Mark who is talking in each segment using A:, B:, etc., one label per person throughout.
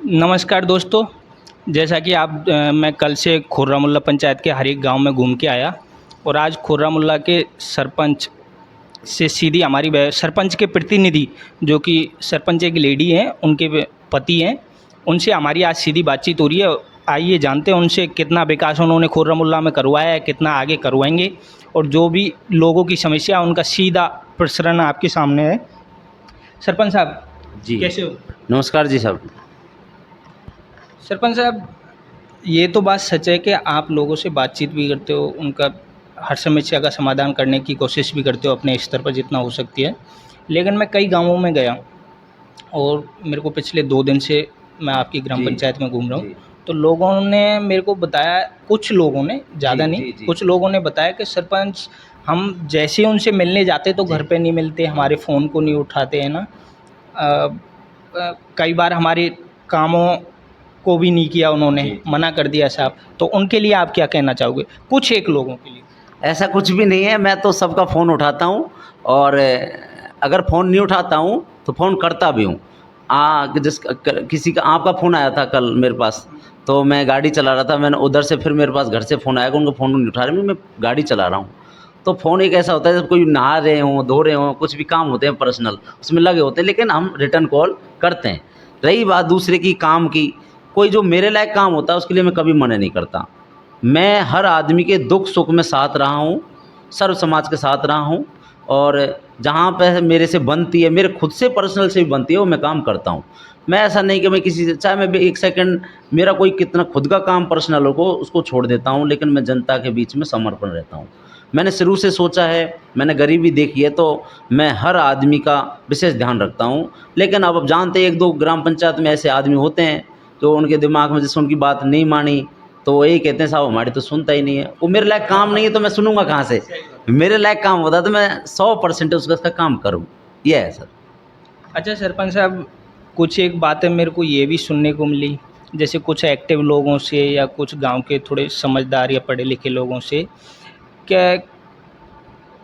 A: नमस्कार दोस्तों। जैसा कि मैं कल से खुर्रा मुल्ला पंचायत के हर एक गांव में घूम के आया और आज खुर्रा मुल्ला के सरपंच से सीधी सरपंच के प्रतिनिधि, जो कि सरपंच एक लेडी हैं, उनके पति हैं, उनसे हमारी आज सीधी बातचीत हो रही है। आइए जानते हैं उनसे कितना विकास उन्होंने खुर्रा मुल्ला में करवाया है, कितना आगे करवाएंगे और जो भी लोगों की समस्या है उनका सीधा प्रसारण आपके सामने है। सरपंच साहब,
B: जी
A: कैसे हो?
B: नमस्कार जी साहब।
A: सरपंच साहब, ये तो बात सच है कि आप लोगों से बातचीत भी करते हो, उनका हर समस्या का समाधान करने की कोशिश भी करते हो अपने स्तर पर जितना हो सकती है। लेकिन मैं कई गांवों में गया और मेरे को पिछले 2 दिन से मैं आपकी ग्राम
B: जी
A: पंचायत में घूम रहा हूँ।
B: जी
A: तो लोगों ने मेरे को बताया, कुछ लोगों ने,
B: जी
A: ज़्यादा नहीं,
B: जी जी
A: कुछ लोगों ने बताया कि सरपंच, हम जैसे ही उनसे मिलने जाते तो
B: जी
A: घर पे नहीं मिलते, हमारे फ़ोन को नहीं उठाते हैं ना। कई बार हमारे कामों को भी नहीं किया, उन्होंने
B: जी।
A: मना कर दिया साहब। तो उनके लिए आप क्या कहना चाहोगे, कुछ एक लोगों के लिए?
B: ऐसा कुछ भी नहीं है, मैं तो सबका फ़ोन उठाता हूँ और अगर फ़ोन नहीं उठाता हूँ तो फ़ोन करता भी हूँ। किसी का आपका फ़ोन आया था कल मेरे पास, तो मैं गाड़ी चला रहा था, मैंने उधर से फिर मेरे पास घर से फ़ोन आया कि उनका फ़ोन नहीं उठा रहे, मैं गाड़ी चला रहा हूँ। तो फ़ोन एक ऐसा होता है जब कोई नहा रहे हों, धो रहे हों, कुछ भी काम होते हैं पर्सनल, उसमें लगे होते हैं, लेकिन हम रिटर्न कॉल करते हैं। रही बात दूसरे की काम की, कोई जो मेरे लायक काम होता है उसके लिए मैं कभी मना नहीं करता। मैं हर आदमी के दुख सुख में साथ रहा हूँ, सर्व समाज के साथ रहा हूँ और जहाँ पे मेरे से बनती है, मेरे खुद से पर्सनल से भी बनती है, वो मैं काम करता हूँ। मैं ऐसा नहीं कि मैं किसी से, चाहे मैं भी 1 सेकंड मेरा कोई कितना खुद का काम पर्सनल हो उसको छोड़ देता हूँ, लेकिन मैं जनता के बीच में समर्पण रहता हूँ। मैंने शुरू से सोचा है, मैंने गरीबी देखी है, तो मैं हर आदमी का विशेष ध्यान रखता हूँ। लेकिन अब जानते हैं 1-2 ग्राम पंचायत में ऐसे आदमी होते हैं, जो उनके दिमाग में जैसे उनकी बात नहीं मानी, तो वो यही कहते हैं साहब हमारी तो सुनता ही नहीं है। वो मेरे लायक काम नहीं है तो मैं सुनूँगा कहाँ से?
A: सही बात।
B: मेरे लायक काम होता तो मैं 100% उसका काम करूँ। ये है सर।
A: अच्छा सरपंच साहब, कुछ एक बातें मेरे को ये भी सुनने को मिली, जैसे कुछ एक्टिव लोगों से या कुछ गांव के थोड़े समझदार या पढ़े लिखे लोगों से, क्या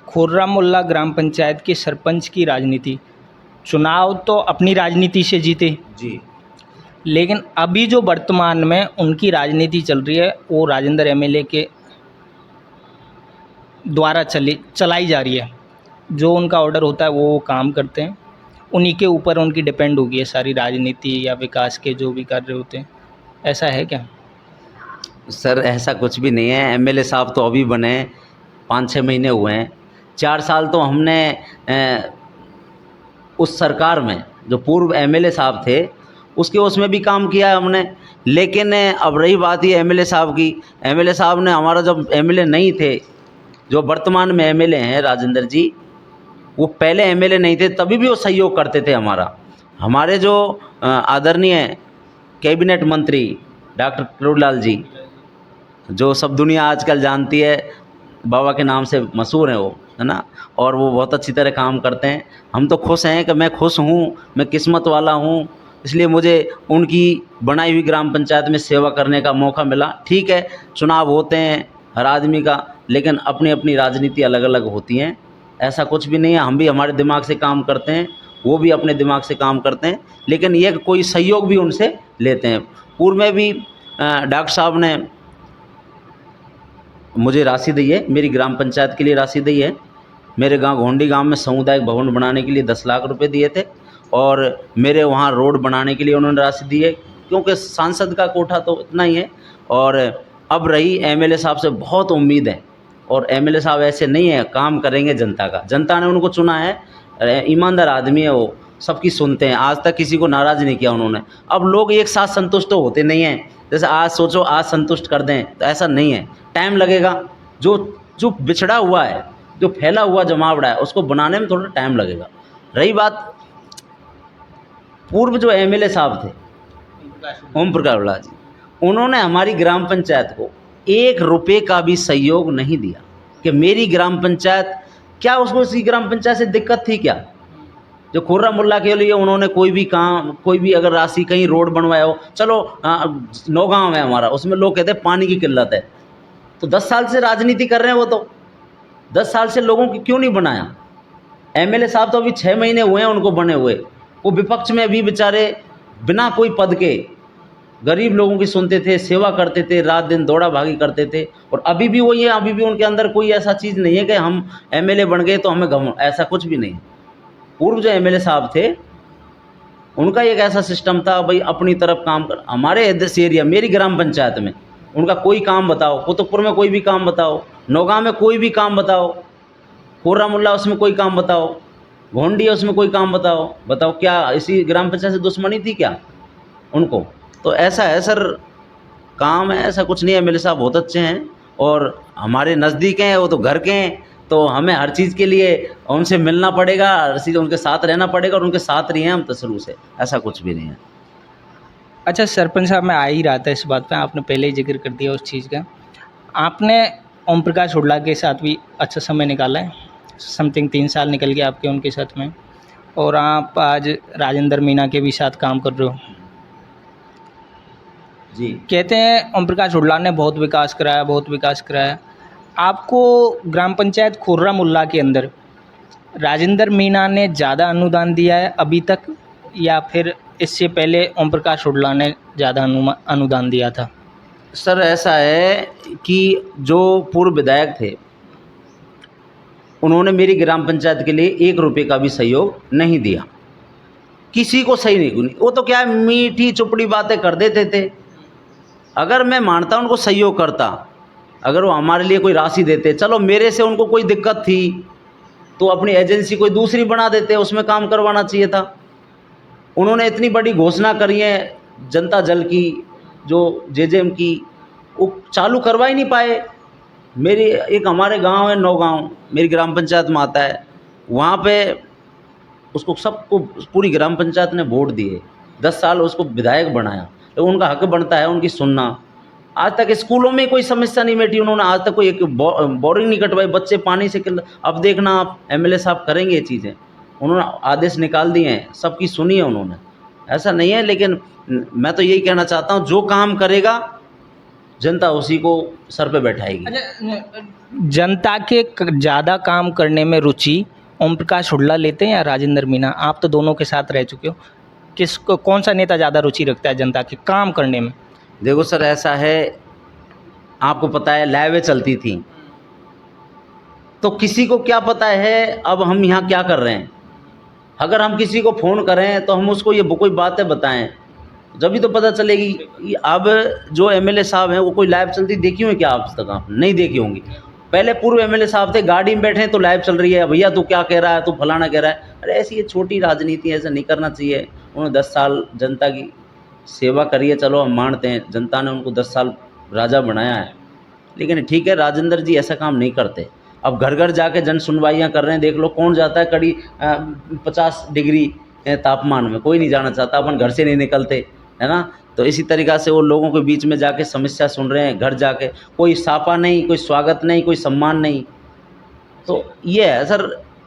A: खुर्रा मुल्ला ग्राम पंचायत के सरपंच की राजनीति, चुनाव तो अपनी राजनीति से जीते,
B: जी।
A: लेकिन अभी जो वर्तमान में उनकी राजनीति चल रही है वो राजेंद्र एमएलए के द्वारा चलाई जा रही है। जो उनका ऑर्डर होता है वो काम करते हैं, उन्हीं के ऊपर उनकी डिपेंड होगी है सारी राजनीति या विकास के जो भी कार्य होते हैं। ऐसा है क्या?
B: सर ऐसा कुछ भी नहीं है। एमएलए साहब तो अभी बने 5-6 महीने हुए हैं। 4 साल तो हमने उस सरकार में जो पूर्व एमएलए साहब थे उसके उसमें भी काम किया है हमने। लेकिन अब रही बात ये एमएलए साहब की, एमएलए साहब ने हमारा जब एमएलए नहीं थे, जो वर्तमान में एमएलए हैं राजेंद्र जी, वो पहले एमएलए नहीं थे तभी भी वो सहयोग करते थे हमारा। हमारे जो आदरणीय कैबिनेट मंत्री डॉक्टर करुणलाल जी, जो सब दुनिया आजकल जानती है, बाबा के नाम से मशहूर हैं वो, है ना? और वो बहुत अच्छी तरह काम करते हैं। हम तो खुश हैं कि मैं खुश हूँ, मैं किस्मत वाला हूँ, इसलिए मुझे उनकी बनाई हुई ग्राम पंचायत में सेवा करने का मौका मिला। ठीक है, चुनाव होते हैं हर आदमी का, लेकिन अपनी अपनी राजनीति अलग अलग होती हैं। ऐसा कुछ भी नहीं है, हम भी हमारे दिमाग से काम करते हैं, वो भी अपने दिमाग से काम करते हैं, लेकिन ये कि कोई सहयोग भी उनसे लेते हैं। पूर्व में भी डॉक्टर साहब ने मुझे राशि दी है, मेरी ग्राम पंचायत के लिए राशि दी है। मेरे गांव घोंडी गांव में सामुदायिक भवन बनाने के लिए 10 लाख रुपए दिए थे और मेरे वहाँ रोड बनाने के लिए उन्होंने राशि दी है, क्योंकि सांसद का कोठा तो इतना ही है। और अब रही एमएलए साहब से बहुत उम्मीद है, और एमएलए साहब ऐसे नहीं है, काम करेंगे जनता का। जनता ने उनको चुना है, ईमानदार आदमी है वो, सबकी सुनते हैं, आज तक किसी को नाराज़ नहीं किया उन्होंने। अब लोग एक साथ संतुष्ट तो होते नहीं हैं, जैसे आज सोचो आज संतुष्ट कर दें, तो ऐसा नहीं है, टाइम लगेगा। जो जो बिछड़ा हुआ है, जो फैला हुआ जमावड़ा है, उसको बनाने में थोड़ा टाइम लगेगा। रही बात पूर्व जो एमएलए साहब थे, ओम प्रकाश उल्ला जी, उन्होंने हमारी ग्राम पंचायत को 1 रुपये का भी सहयोग नहीं दिया कि मेरी ग्राम पंचायत, क्या उसको उसी ग्राम पंचायत से दिक्कत थी क्या? जो खुर्रा मुल्ला के लिए उन्होंने कोई भी काम, कोई भी अगर राशि कहीं रोड बनवाया हो, चलो नौगांव है हमारा, उसमें लोग कहते हैं पानी की किल्लत है, तो 10 साल से राजनीति कर रहे हैं वो, तो 10 साल से लोगों की क्यों नहीं बनाया? एमएलए साहब तो अभी 6 महीने हुए हैं उनको बने हुए, वो विपक्ष में भी बेचारे बिना कोई पद के गरीब लोगों की सुनते थे, सेवा करते थे, रात दिन दौड़ा भागी करते थे। और अभी भी वही है, अभी भी उनके अंदर कोई ऐसा चीज़ नहीं है कि हम एमएलए बन गए तो हमें घमंड, ऐसा कुछ भी नहीं है। पूर्व जो एमएलए साहब थे, उनका एक ऐसा सिस्टम था, भाई अपनी तरफ काम कर। हमारे इस एरिया, मेरी ग्राम पंचायत में उनका कोई काम बताओ, कुतुबपुर में कोई भी काम बताओ, नौगांव में कोई भी काम बताओ, कोर्रा मुल्ला उसमें कोई काम बताओ, घोंडी है उसमें कोई काम बताओ, बताओ क्या इसी ग्राम पंचायत से दुश्मनी थी क्या उनको? तो ऐसा है सर, काम है, ऐसा कुछ नहीं है। एमएलए साहब बहुत अच्छे हैं और हमारे नज़दीक हैं, वो तो घर के हैं, तो हमें हर चीज़ के लिए उनसे मिलना पड़ेगा, हर चीज़ उनके साथ रहना पड़ेगा, और उनके साथ रहे हैं हम तो शुरू से, ऐसा कुछ भी नहीं है।
A: अच्छा सरपंच साहब, मैं आ ही रहा था इस बात पे, आपने पहले ही जिक्र कर दिया उस चीज़ का। आपने ओम प्रकाश हुड्डा के साथ भी अच्छा समय निकाला है, समथिंग 3 साल निकल गए आपके उनके साथ में, और आप आज राजेंद्र मीना के भी साथ काम कर रहे हो।
B: जी।
A: कहते हैं ओम प्रकाश हुड्डा ने बहुत विकास कराया, बहुत विकास कराया। आपको ग्राम पंचायत खुर्रा मुल्ला के अंदर राजेंद्र मीना ने ज़्यादा अनुदान दिया है अभी तक, या फिर इससे पहले ओम प्रकाश हुड्डा ने ज़्यादा अनुदान दिया था?
B: सर ऐसा है कि जो पूर्व विधायक थे, उन्होंने मेरी ग्राम पंचायत के लिए 1 रुपये का भी सहयोग नहीं दिया, किसी को सही नहीं। वो तो क्या है, मीठी चुपड़ी बातें कर देते थे। अगर मैं मानता उनको सहयोग करता, अगर वो हमारे लिए कोई राशि देते, चलो मेरे से उनको कोई दिक्कत थी तो अपनी एजेंसी कोई दूसरी बना देते, उसमें काम करवाना चाहिए था। उन्होंने इतनी बड़ी घोषणा करी है जनता जल की, जो जेजेएम की, वो चालू करवा ही नहीं पाए। मेरी एक हमारे गांव है नौगांव, मेरी ग्राम पंचायत में आता है, वहाँ पे उसको सबको पूरी ग्राम पंचायत ने वोट दिए, 10 साल उसको विधायक बनाया, तो उनका हक बनता है उनकी सुनना। आज तक स्कूलों में कोई समस्या नहीं मिटी, उन्होंने आज तक कोई एक बोरिंग नहीं कटवाई, बच्चे पानी से अब देखना आप एमएलए साहब करेंगे ये चीज़ें, उन्होंने आदेश निकाल दिए हैं, सबकी सुनी है उन्होंने, ऐसा नहीं है। लेकिन मैं तो यही कहना चाहता हूँ, जो काम करेगा जनता उसी को सर पे बैठाएगी।
A: अच्छा, जनता के ज़्यादा काम करने में रुचि ओम प्रकाश हुड्डा लेते हैं या राजेंद्र मीना? आप तो दोनों के साथ रह चुके हो, किसको, कौन सा नेता ज़्यादा रुचि रखता है जनता के काम करने में?
B: देखो सर ऐसा है, आपको पता है लाइवें चलती थी, तो किसी को क्या पता है अब हम यहाँ क्या कर रहे हैं। अगर हम किसी को फ़ोन करें तो हम उसको ये कोई बातें बताएं, जब भी तो पता चलेगी। अब जो एमएलए साहब हैं वो कोई लाइव चलती देखी हुई क्या आज तक? आप नहीं देखी होंगी। पहले पूर्व एमएलए साहब थे, गाड़ी में बैठे तो लाइव चल रही है, भैया तू क्या कह रहा है, तू फलाना कह रहा है। अरे ऐसी ये छोटी राजनीति, ऐसा नहीं करना चाहिए। उन्होंने 10 साल जनता की सेवा करी है, चलो हम मानते हैं, जनता ने उनको 10 साल राजा बनाया है, लेकिन ठीक है राजेंद्र जी ऐसा काम नहीं करते। अब घर घर जाके जन सुनवाइयाँ कर रहे हैं, देख लो कौन जाता है कड़ी 50 डिग्री तापमान में, कोई नहीं जाना चाहता, अपन घर से नहीं निकलते, है ना। तो इसी तरीक़ा से वो लोगों के बीच में जाके समस्या सुन रहे हैं, घर जाके कोई सापा नहीं, कोई स्वागत नहीं, कोई सम्मान नहीं। तो ये है सर,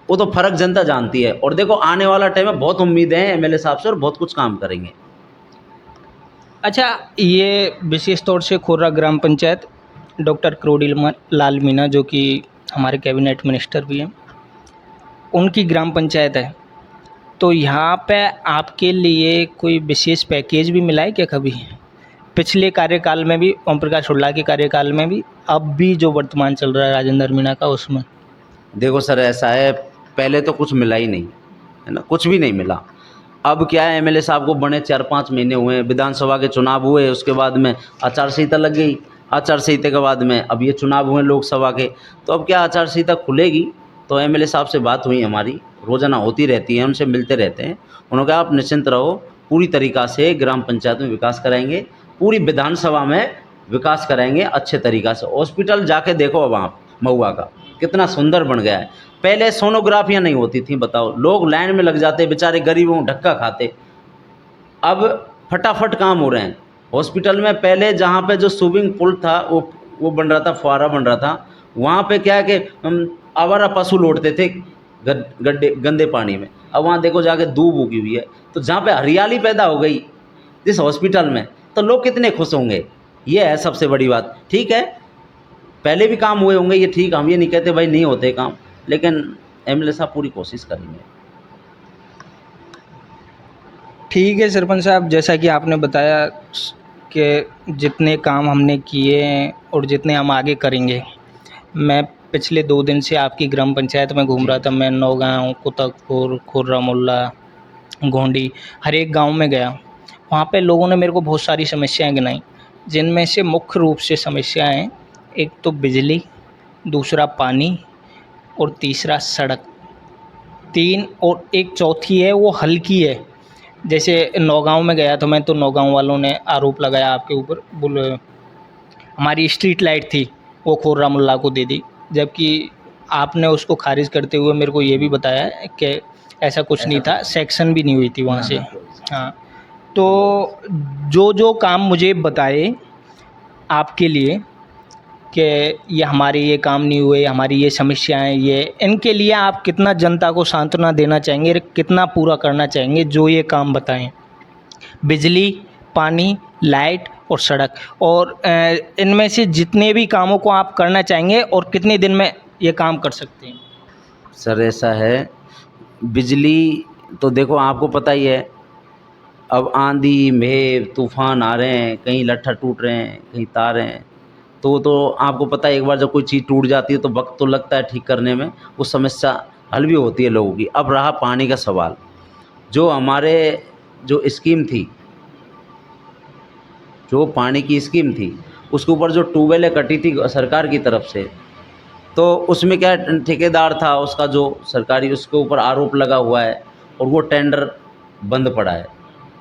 B: वो तो फ़र्क जनता जानती है। और देखो आने वाला टाइम में बहुत उम्मीदें हैं एमएलए साहब से, और बहुत कुछ काम करेंगे।
A: अच्छा, ये विशेष तौर से खुर्रा ग्राम पंचायत डॉक्टर क्रोडी लाल मीना, जो कि हमारे कैबिनेट मिनिस्टर भी हैं, उनकी ग्राम पंचायत है, तो यहाँ पे आपके लिए कोई विशेष पैकेज भी मिला है क्या कभी? पिछले कार्यकाल में भी, ओम प्रकाश हुड्डा के कार्यकाल में भी, अब भी जो वर्तमान चल रहा है राजेंद्र मीना का, उसमें?
B: देखो सर ऐसा है, पहले तो कुछ मिला ही नहीं, है ना, कुछ भी नहीं मिला। अब क्या है, एमएलए साहब को बने 4-5 महीने हुए हैं, विधानसभा के चुनाव हुए, उसके बाद में आचार संहिता लग गई, आचार संहिता के बाद में अब ये चुनाव हुए लोकसभा के, तो अब क्या आचार संहिता खुलेगी तो एमएलए साहब से बात हुई हमारी, रोज़ाना होती रहती है, उनसे मिलते रहते हैं। उन्होंने कहा आप निश्चिंत रहो, पूरी तरीक़ा से ग्राम पंचायत में विकास कराएंगे, पूरी विधानसभा में विकास कराएंगे अच्छे तरीक़ा से। हॉस्पिटल जाके देखो अब आप महुआ का कितना सुंदर बन गया है। पहले सोनोग्राफियाँ नहीं होती थी, बताओ, लोग लाइन में लग जाते, बेचारे गरीबों धक्का खाते, अब फटाफट काम हो रहे हैं। हॉस्पिटल में पहले जहाँ पे जो स्विमिंग पूल था वो बन रहा था, फुहारा बन रहा था, वहाँ पे क्या है कि आवारा पशु लौटते थे गड्ढे गंदे पानी में, अब वहाँ देखो जाके दूब उगी हुई है। तो जहाँ पे हरियाली पैदा हो गई जिस हॉस्पिटल में, तो लोग कितने खुश होंगे। ये है सबसे बड़ी बात। ठीक है, पहले भी काम हुए होंगे, ये ठीक, हम ये नहीं कहते भाई नहीं होते काम, लेकिन एमएलए साहब पूरी कोशिश करेंगे।
A: ठीक है सरपंच साहब, जैसा कि आपने बताया कि जितने काम हमने किए हैं और जितने हम आगे करेंगे, मैं पिछले 2 दिन से आपकी ग्राम पंचायत में घूम रहा था। मैं नौगाँव, कुतकपुर, खुर्रा मुल्ला, गोंडी, हर एक गाँव में गया। वहाँ पे लोगों ने मेरे को बहुत सारी समस्याएँ गिनाई, जिनमें से मुख्य रूप से समस्याएँ, एक तो बिजली, दूसरा पानी और तीसरा सड़क। 3 और एक चौथी है वो हल्की है। जैसे नौगाँव में गया तो मैं, तो नौगाँव वालों ने आरोप लगाया आपके ऊपर, हमारी स्ट्रीट लाइट थी वो खुर्रा मुल्ला को दे दी, जबकि आपने उसको खारिज करते हुए मेरे को ये भी बताया कि ऐसा कुछ नहीं था, सेक्शन भी नहीं हुई थी वहाँ से। हाँ, तो जो काम मुझे बताए आपके लिए कि ये हमारे ये काम नहीं हुए, हमारी ये समस्याएँ, ये इनके लिए आप कितना जनता को सांत्वना देना चाहेंगे, कितना पूरा करना चाहेंगे जो ये काम बताएँ? बिजली, पानी, लाइट और सड़क, और इनमें से जितने भी कामों को आप करना चाहेंगे और कितने दिन में ये काम कर सकते हैं?
B: सर ऐसा है, बिजली तो देखो आपको पता ही है, अब आंधी, मेघ, तूफान आ रहे हैं, कहीं लट्ठा टूट रहे हैं, कहीं तार हैं, तो आपको पता है एक बार जब कोई चीज़ टूट जाती है तो वक्त तो लगता है ठीक करने में, वो समस्या हल भी होती है लोगों की। अब रहा पानी का सवाल, जो हमारे जो स्कीम थी, जो पानी की स्कीम थी, उसके ऊपर जो ट्यूबवेलें कटी थी सरकार की तरफ से, तो उसमें क्या ठेकेदार था उसका जो सरकारी, उसके ऊपर आरोप लगा हुआ है और वो टेंडर बंद पड़ा है,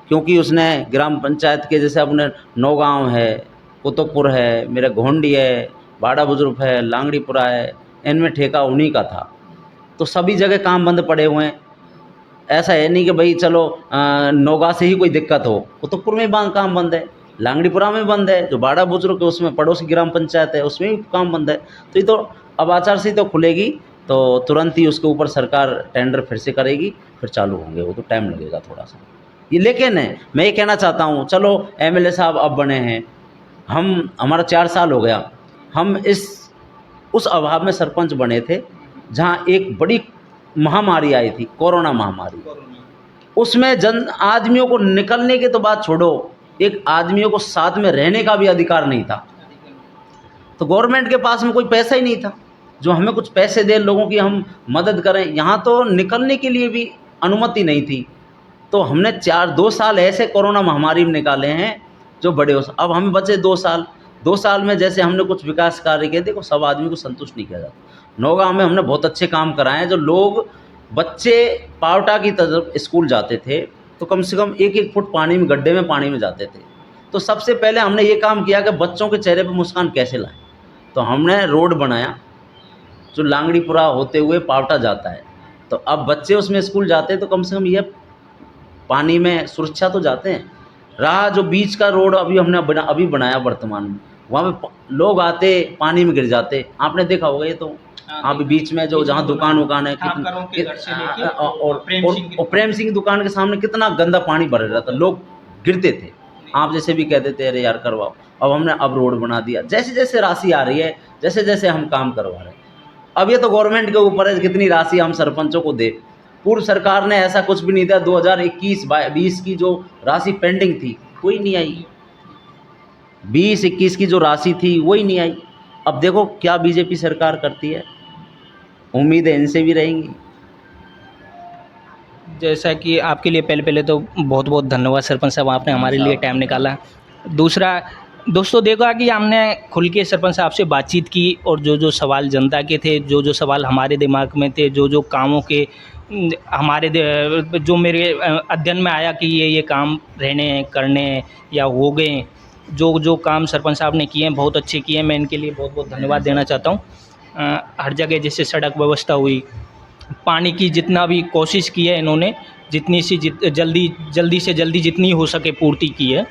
B: क्योंकि उसने ग्राम पंचायत के, जैसे अपने नौगाँव है, कुतुकपुर है, मेरा घोंडी है, बाड़ा बुजुर्ग है, लांगड़ीपुरा है, इनमें ठेका उन्हीं का था। तो सभी जगह काम बंद पड़े हुए हैं। ऐसा है नहीं कि भाई चलो नौगाँव से ही कोई दिक्कत हो, कुतुकपुर में काम बंद है, लांगड़ीपुरा में बंद है, जो बाड़ा बुजुर्ग है उसमें पड़ोसी ग्राम पंचायत है उसमें भी काम बंद है। तो ये तो अब आचार संहिता खुलेगी तो तुरंत ही उसके ऊपर सरकार टेंडर फिर से करेगी, फिर चालू होंगे, वो तो टाइम लगेगा थोड़ा सा ये। लेकिन मैं ये कहना चाहता हूँ, चलो एमएलए साहब अब बने हैं, हमारा 4 साल हो गया, हम उस अभाव में सरपंच बने थे जहाँ एक बड़ी महामारी आई थी, कोरोना महामारी। उसमें आदमियों को निकलने की तो बात छोड़ो, एक आदमियों को साथ में रहने का भी अधिकार नहीं था। तो गवर्नमेंट के पास में कोई पैसा ही नहीं था जो हमें कुछ पैसे दे, लोगों की हम मदद करें। यहाँ तो निकलने के लिए भी अनुमति नहीं थी। तो हमने 2 साल ऐसे कोरोना महामारी में निकाले हैं जो बड़े हो। अब हमें बचे 2 साल। 2 साल में जैसे हमने कुछ विकास कार्य किए, देखो सब आदमी को संतुष्ट नहीं किया जाता। नौगाँव में हमने बहुत अच्छे काम कराए हैं, जो लोग, बच्चे पावटा की तरफ स्कूल जाते थे तो कम से कम 1-1 फुट पानी में, गड्ढे में पानी में जाते थे। तो सबसे पहले हमने ये काम किया कि बच्चों के चेहरे पर मुस्कान कैसे लाएं। तो हमने रोड बनाया जो लांगड़ीपुरा होते हुए पावटा जाता है। तो अब बच्चे उसमें स्कूल जाते हैं तो कम से कम ये पानी में सुरक्षा तो जाते हैं। रहा जो बीच का रोड अभी हमने अभी बनाया वर्तमान में, वहाँ पे लोग आते पानी में गिर जाते, आपने देखा होगा ये तो। अभी बीच में जो जहाँ दुकान है और प्रेम सिंह दुकान के सामने कितना गंदा पानी भर रहा था, लोग गिरते थे। आप जैसे भी कहते थे अरे यार करवाओ। अब हमने रोड बना दिया। जैसे जैसे राशि आ रही है, जैसे जैसे हम काम करवा रहे हैं। अब ये तो गवर्नमेंट के ऊपर है कितनी राशि हम सरपंचों को दे। पूर्व सरकार ने ऐसा कुछ भी नहीं दिया। 2021-22 की जो राशि पेंडिंग थी कोई नहीं आई। 20-21 की जो राशि थी वही नहीं आई। अब देखो क्या बीजेपी सरकार करती है, उम्मीद है इनसे भी रहेंगी।
A: जैसा कि आपके लिए पहले तो बहुत बहुत धन्यवाद सरपंच साहब, आपने हमारे लिए टाइम निकाला। दूसरा दोस्तों, देखा कि हमने खुल के सरपंच साहब से बातचीत की और जो सवाल जनता के थे, जो सवाल हमारे दिमाग में थे, जो कामों के हमारे जो मेरे अध्ययन में आया कि ये काम रहने करने या हो गए, जो काम सरपंच साहब ने किए हैं बहुत अच्छे किए हैं। मैं इनके लिए बहुत बहुत धन्यवाद देना चाहता हूँ। हर जगह जैसे सड़क व्यवस्था हुई, पानी की जितना भी कोशिश की है इन्होंने, जल्दी से जल्दी जितनी हो सके पूर्ति की है।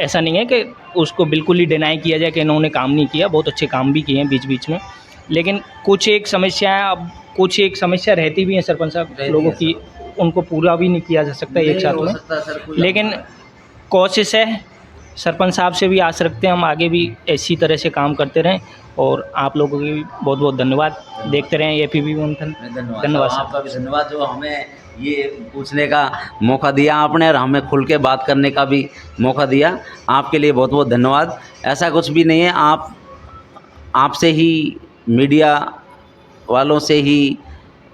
A: ऐसा नहीं है कि उसको बिल्कुल ही डिनाई किया जाए कि इन्होंने काम नहीं किया, बहुत अच्छे काम भी किए हैं बीच बीच में। लेकिन कुछ एक समस्या रहती भी है सरपंच साहब लोगों की, उनको पूरा भी नहीं किया जा सकता एक साथ में। लेकिन कोशिश है सरपंच साहब से भी आस रखते हैं हम आगे भी इसी तरह से काम करते रहें, और आप लोगों की भी बहुत बहुत धन्यवाद। देखते रहें एपीपी मंथन। धन्यवाद सर।
B: आपका भी धन्यवाद जो हमें ये पूछने का मौका दिया आपने, और हमें खुल के बात करने का भी मौका दिया। आपके लिए बहुत बहुत धन्यवाद। ऐसा कुछ भी नहीं है, आपसे ही, मीडिया वालों से ही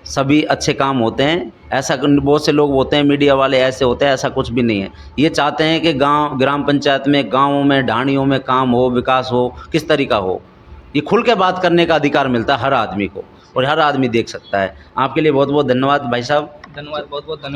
B: सभी अच्छे काम होते हैं। ऐसा बहुत से लोग होते हैं मीडिया वाले ऐसे होते हैं, ऐसा कुछ भी नहीं है। ये चाहते हैं कि गांव, ग्राम पंचायत में, गांवों में, ढाणियों में काम हो, विकास हो, किस तरीका हो, ये खुल के बात करने का अधिकार मिलता है हर आदमी को, और हर आदमी देख सकता है। आपके लिए बहुत बहुत धन्यवाद भाई साहब।
A: धन्यवाद, बहुत बहुत धन्यवाद।